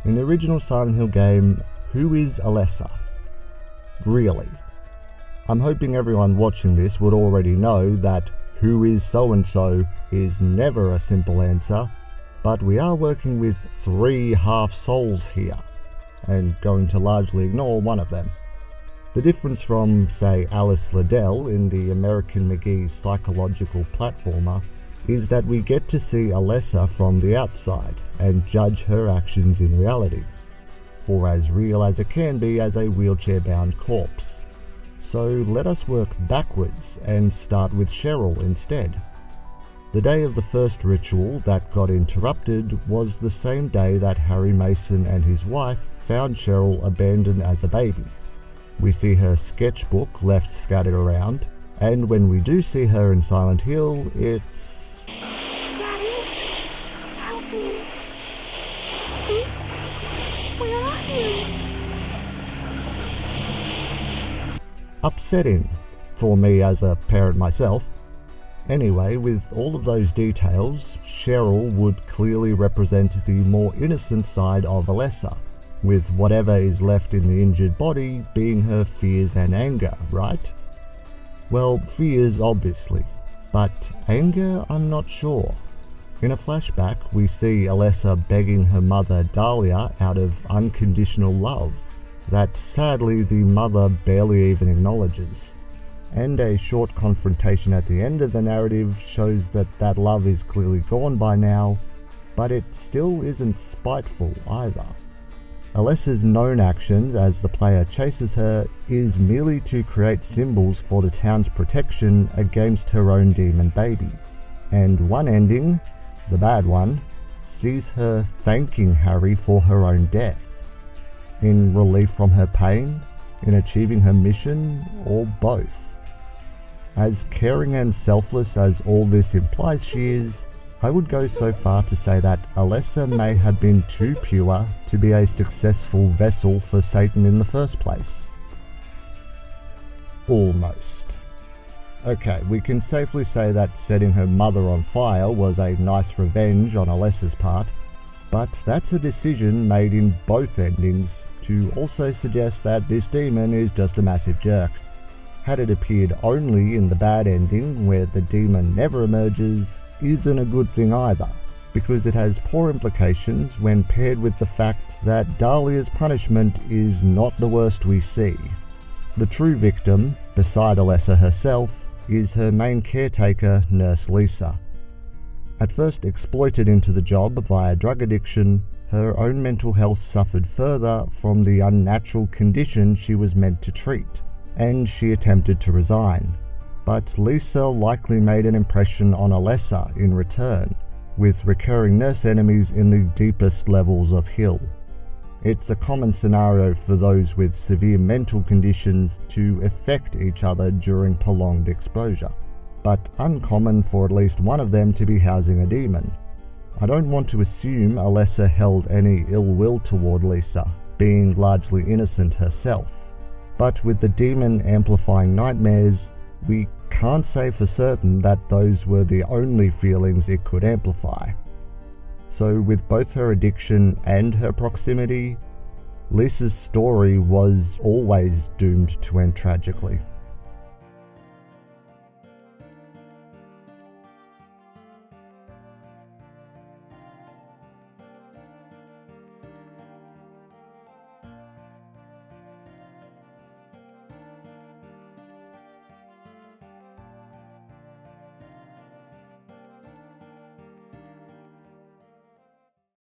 In the original Silent Hill game, who is Alessa? Really? I'm hoping everyone watching this would already know that who is so-and-so is never a simple answer, but we are working with 3 half-souls here, and going to largely ignore one of them. The difference from, say, Alice Liddell in the American McGee psychological platformer is that we get to see Alessa from the outside and judge her actions in reality, for as real as it can be as a wheelchair-bound corpse. So let us work backwards and start with Cheryl instead. The day of the first ritual that got interrupted was the same day that Harry Mason and his wife found Cheryl abandoned as a baby. We see her sketchbook left scattered around, and when we do see her in Silent Hill, it's... Daddy, help me. Where are you? upsetting for me as a parent myself. Anyway, with all of those details, Cheryl would clearly represent the more innocent side of Alessa, with whatever is left in the injured body being her fears and anger, right? Well, fears obviously, but anger I'm not sure. In a flashback, we see Alessa begging her mother Dahlia out of unconditional love that sadly the mother barely even acknowledges. And a short confrontation at the end of the narrative shows that that love is clearly gone by now, but it still isn't spiteful either. Alessa's known actions as the player chases her is merely to create symbols for the town's protection against her own demon baby. And one ending, the bad one, sees her thanking Harry for her own death. In relief from her pain, in achieving her mission, or both. As caring and selfless as all this implies she is, I would go so far to say that Alessa may have been too pure to be a successful vessel for Satan in the first place. Almost. Okay, we can safely say that setting her mother on fire was a nice revenge on Alessa's part, but that's a decision made in both endings to also suggest that this demon is just a massive jerk. Had it appeared only in the bad ending, where the demon never emerges, isn't a good thing either, because it has poor implications when paired with the fact that Dahlia's punishment is not the worst we see. The true victim, beside Alessa herself, is her main caretaker, Nurse Lisa. At first exploited into the job via drug addiction, her own mental health suffered further from the unnatural condition she was meant to treat, and she attempted to resign. But Lisa likely made an impression on Alessa in return, with recurring nurse enemies in the deepest levels of Hill. It's a common scenario for those with severe mental conditions to affect each other during prolonged exposure, but uncommon for at least one of them to be housing a demon. I don't want to assume Alessa held any ill will toward Lisa, being largely innocent herself, but with the demon amplifying nightmares, we can't say for certain that those were the only feelings it could amplify. So with both her addiction and her proximity, Lisa's story was always doomed to end tragically.